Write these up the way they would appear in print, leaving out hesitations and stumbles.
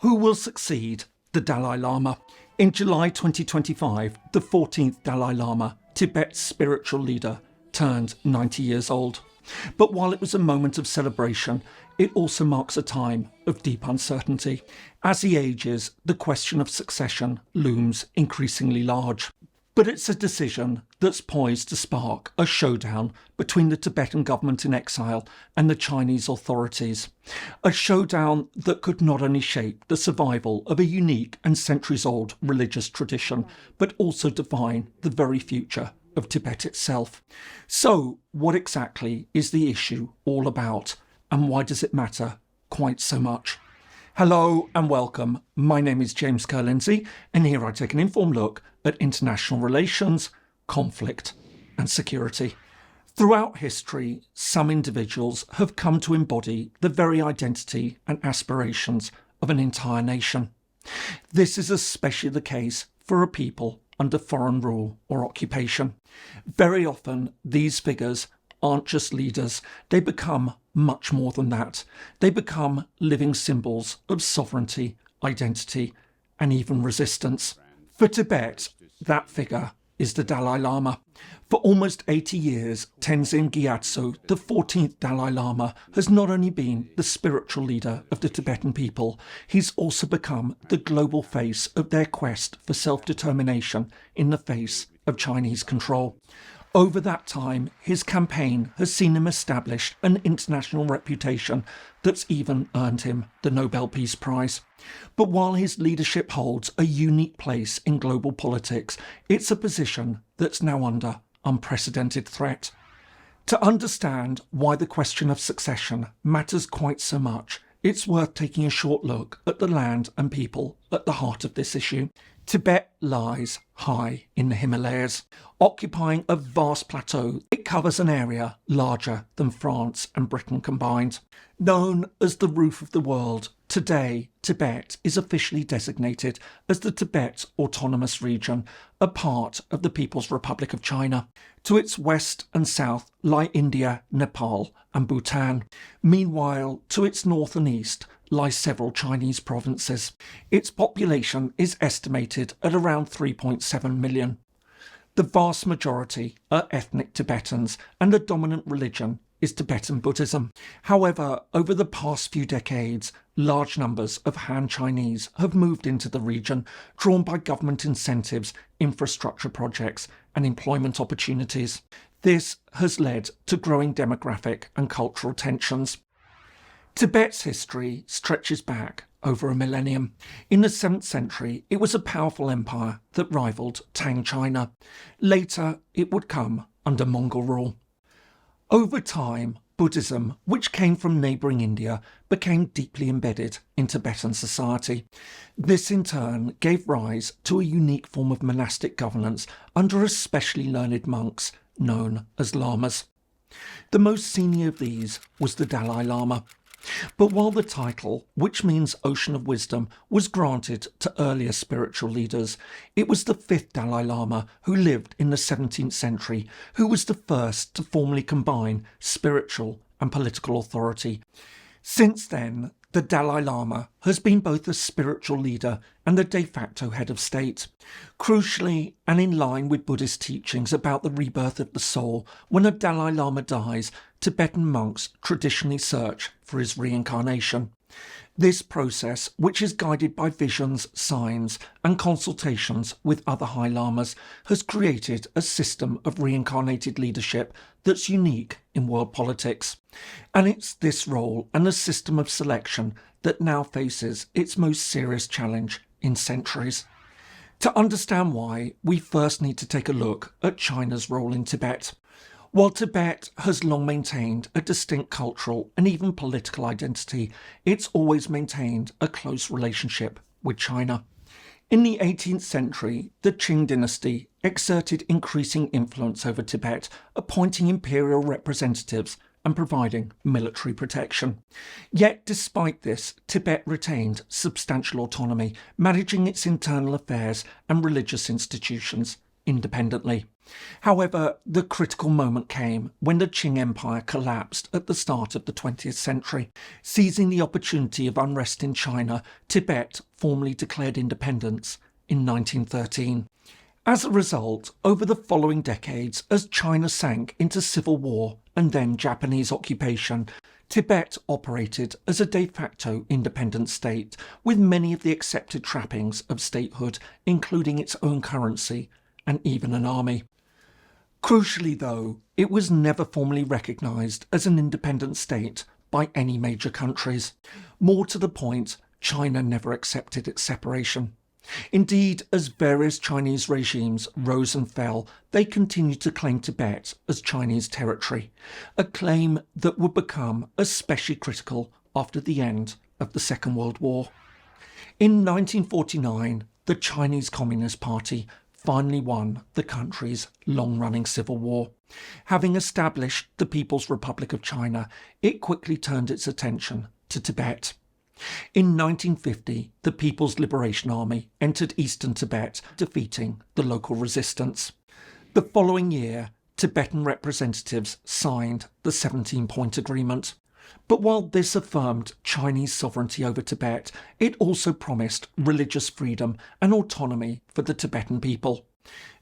Who will succeed the Dalai Lama? In July 2025, the 14th Dalai Lama, Tibet's spiritual leader, turned 90 years old. But while it was a moment of celebration, it also marks a time of deep uncertainty. As he ages, the question of succession looms increasingly large. But it's a decision that's poised to spark a showdown between the Tibetan government-in-exile and the Chinese authorities. A showdown that could not only shape the survival of a unique and centuries-old religious tradition, but also define the very future of Tibet itself. So, what exactly is the issue all about, and why does it matter quite so much? Hello and welcome. My name is James Ker-Lindsay, and here I take an informed look at international relations, conflict and security. Throughout history, some individuals have come to embody the very identity and aspirations of an entire nation. This is especially the case for a people under foreign rule or occupation. Very often, these figures aren't just leaders, they become much more than that. They become living symbols of sovereignty, identity, and even resistance. For Tibet, that figure is the Dalai Lama. For almost 80 years, Tenzin Gyatso, the 14th Dalai Lama, has not only been the spiritual leader of the Tibetan people, he's also become the global face of their quest for self-determination in the face of Chinese control. Over that time, his campaign has seen him establish an international reputation that's even earned him the Nobel Peace Prize. But while his leadership holds a unique place in global politics, it's a position that's now under unprecedented threat. To understand why the question of succession matters quite so much, it's worth taking a short look at the land and people at the heart of this issue. Tibet lies high in the Himalayas, occupying a vast plateau. It covers an area larger than France and Britain combined. Known as the roof of the world, today Tibet is officially designated as the Tibet Autonomous Region, a part of the People's Republic of China. To its west and south lie India, Nepal and Bhutan. Meanwhile, to its north and east lie several Chinese provinces. Its population is estimated at around 3.7 million. The vast majority are ethnic Tibetans, and the dominant religion is Tibetan Buddhism. However, over the past few decades, large numbers of Han Chinese have moved into the region, drawn by government incentives, infrastructure projects and employment opportunities. This has led to growing demographic and cultural tensions. Tibet's history stretches back over a millennium. In the 7th century, it was a powerful empire that rivaled Tang China. Later, it would come under Mongol rule. Over time, Buddhism, which came from neighbouring India, became deeply embedded in Tibetan society. This in turn gave rise to a unique form of monastic governance under especially learned monks known as lamas. The most senior of these was the Dalai Lama. But while the title, which means Ocean of Wisdom, was granted to earlier spiritual leaders, it was the 5th Dalai Lama, who lived in the 17th century, who was the first to formally combine spiritual and political authority. Since then, the Dalai Lama has been both a spiritual leader and the de facto head of state. Crucially, and in line with Buddhist teachings about the rebirth of the soul, when a Dalai Lama dies, Tibetan monks traditionally search for his reincarnation. This process, which is guided by visions, signs and consultations with other High Lamas, has created a system of reincarnated leadership that's unique in world politics. And it's this role and the system of selection that now faces its most serious challenge in centuries. To understand why, we first need to take a look at China's role in Tibet. While Tibet has long maintained a distinct cultural and even political identity, it's always maintained a close relationship with China. In the 18th century, the Qing dynasty exerted increasing influence over Tibet, appointing imperial representatives and providing military protection. Yet, despite this, Tibet retained substantial autonomy, managing its internal affairs and religious institutions independently. However, the critical moment came when the Qing Empire collapsed at the start of the 20th century. Seizing the opportunity of unrest in China, Tibet formally declared independence in 1913. As a result, over the following decades, as China sank into civil war and then Japanese occupation, Tibet operated as a de facto independent state, with many of the accepted trappings of statehood, including its own currency and even an army. Crucially, though, it was never formally recognised as an independent state by any major countries. More to the point, China never accepted its separation. Indeed, as various Chinese regimes rose and fell, they continued to claim Tibet as Chinese territory, a claim that would become especially critical after the end of the Second World War. In 1949, the Chinese Communist Party finally won the country's long-running civil war. Having established the People's Republic of China, it quickly turned its attention to Tibet. In 1950, the People's Liberation Army entered eastern Tibet, defeating the local resistance. The following year, Tibetan representatives signed the 17-point agreement. But while this affirmed Chinese sovereignty over Tibet, it also promised religious freedom and autonomy for the Tibetan people.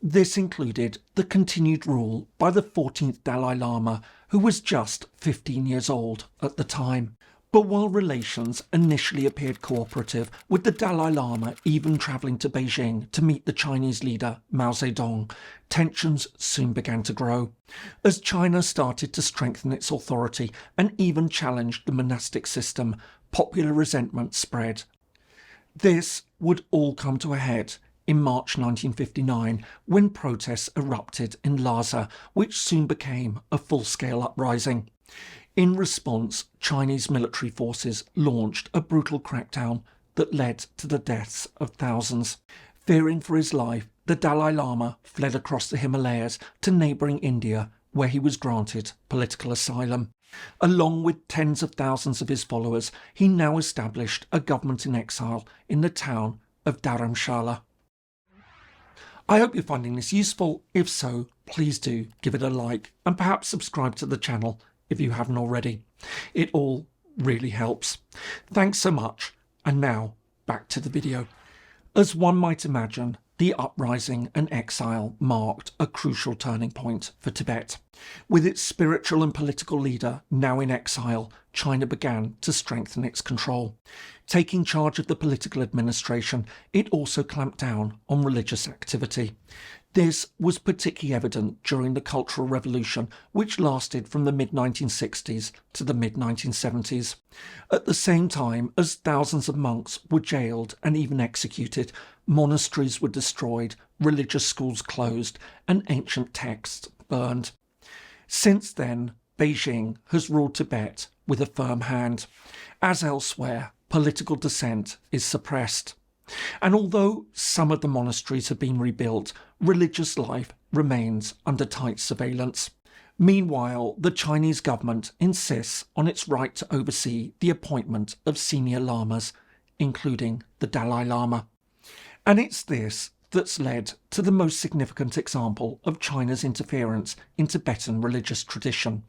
This included the continued rule by the 14th Dalai Lama, who was just 15 years old at the time. But while relations initially appeared cooperative, with the Dalai Lama even travelling to Beijing to meet the Chinese leader Mao Zedong, tensions soon began to grow. As China started to strengthen its authority and even challenged the monastic system, popular resentment spread. This would all come to a head in March 1959, when protests erupted in Lhasa, which soon became a full-scale uprising. In response, Chinese military forces launched a brutal crackdown that led to the deaths of thousands. Fearing for his life, the Dalai Lama fled across the Himalayas to neighbouring India, where he was granted political asylum. Along with tens of thousands of his followers, he now established a government in exile in the town of Dharamshala. I hope you're finding this useful. If so, please do give it a like and perhaps subscribe to the channel if you haven't already. It all really helps. Thanks so much. And now, back to the video. As one might imagine, the uprising and exile marked a crucial turning point for Tibet. With its spiritual and political leader now in exile, China began to strengthen its control. Taking charge of the political administration, it also clamped down on religious activity. This was particularly evident during the Cultural Revolution, which lasted from the mid-1960s to the mid-1970s. At the same time as thousands of monks were jailed and even executed, monasteries were destroyed, religious schools closed, and ancient texts burned. Since then, Beijing has ruled Tibet with a firm hand. As elsewhere, political dissent is suppressed. And although some of the monasteries have been rebuilt, religious life remains under tight surveillance. Meanwhile, the Chinese government insists on its right to oversee the appointment of senior lamas, including the Dalai Lama. And it's this that's led to the most significant example of China's interference in Tibetan religious tradition,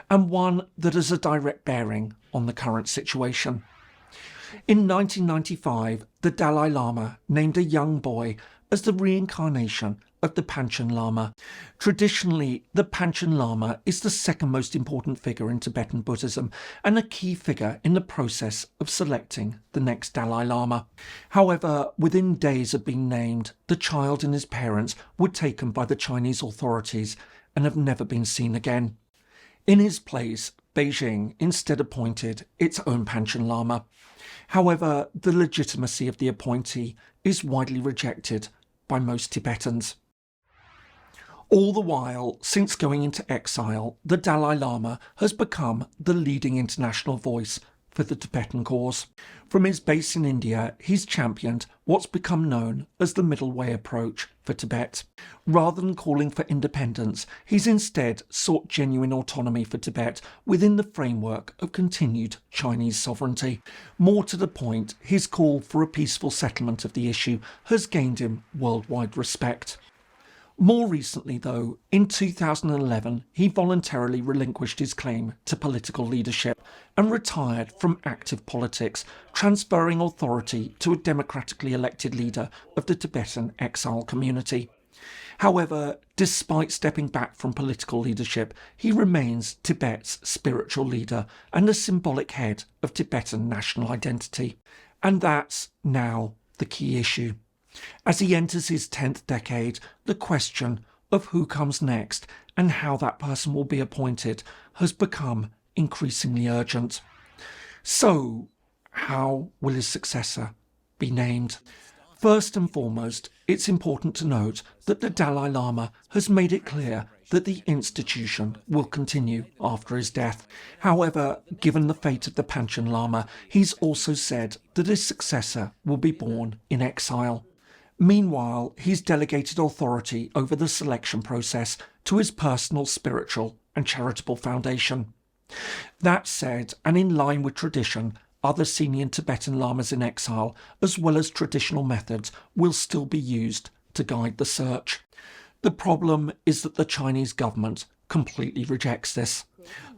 and one that has a direct bearing on the current situation. In 1995, the Dalai Lama named a young boy as the reincarnation of the Panchen Lama. Traditionally, the Panchen Lama is the second most important figure in Tibetan Buddhism and a key figure in the process of selecting the next Dalai Lama. However, within days of being named, the child and his parents were taken by the Chinese authorities and have never been seen again. In his place, Beijing instead appointed its own Panchen Lama. However, the legitimacy of the appointee is widely rejected by most Tibetans. All the while, since going into exile, the Dalai Lama has become the leading international voice for the Tibetan cause. From his base in India, he's championed what's become known as the middle way approach for Tibet. Rather than calling for independence, he's instead sought genuine autonomy for Tibet within the framework of continued Chinese sovereignty. More to the point, his call for a peaceful settlement of the issue has gained him worldwide respect. More recently, though, in 2011, he voluntarily relinquished his claim to political leadership and retired from active politics, transferring authority to a democratically elected leader of the Tibetan exile community. However, despite stepping back from political leadership, he remains Tibet's spiritual leader and the symbolic head of Tibetan national identity. And that's now the key issue. As he enters his 10th decade, the question of who comes next and how that person will be appointed has become increasingly urgent. So, how will his successor be named? First and foremost, it's important to note that the Dalai Lama has made it clear that the institution will continue after his death. However, given the fate of the Panchen Lama, he's also said that his successor will be born in exile. Meanwhile, he's delegated authority over the selection process to his personal spiritual and charitable foundation. That said, and in line with tradition, other senior Tibetan Lamas in exile, as well as traditional methods, will still be used to guide the search. The problem is that the Chinese government completely rejects this,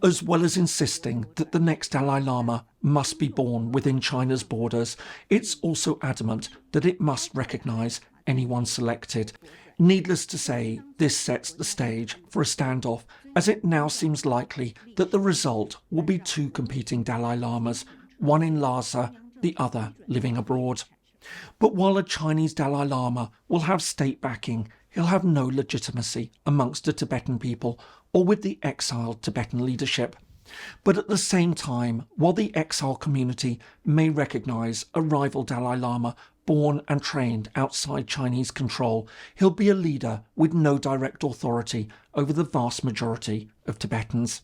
as well as insisting that the next Dalai Lama must be born within China's borders. It's also adamant that it must recognise anyone selected. Needless to say, this sets the stage for a standoff, as it now seems likely that the result will be two competing Dalai Lamas, one in Lhasa, the other living abroad. But while a Chinese Dalai Lama will have state backing, he'll have no legitimacy amongst the Tibetan people or with the exiled Tibetan leadership. But at the same time, while the exile community may recognise a rival Dalai Lama born and trained outside Chinese control, he'll be a leader with no direct authority over the vast majority of Tibetans.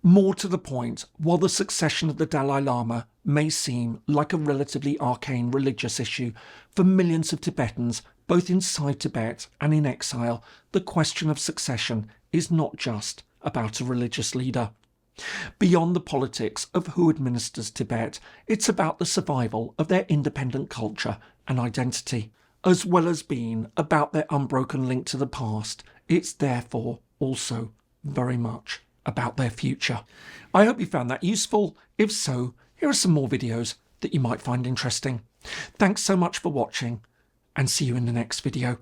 More to the point, while the succession of the Dalai Lama may seem like a relatively arcane religious issue, for millions of Tibetans, both inside Tibet and in exile, the question of succession is not just about a religious leader. Beyond the politics of who administers Tibet, it's about the survival of their independent culture and identity. As well as being about their unbroken link to the past, it's therefore also very much about their future. I hope you found that useful. If so, here are some more videos that you might find interesting. Thanks so much for watching, and see you in the next video.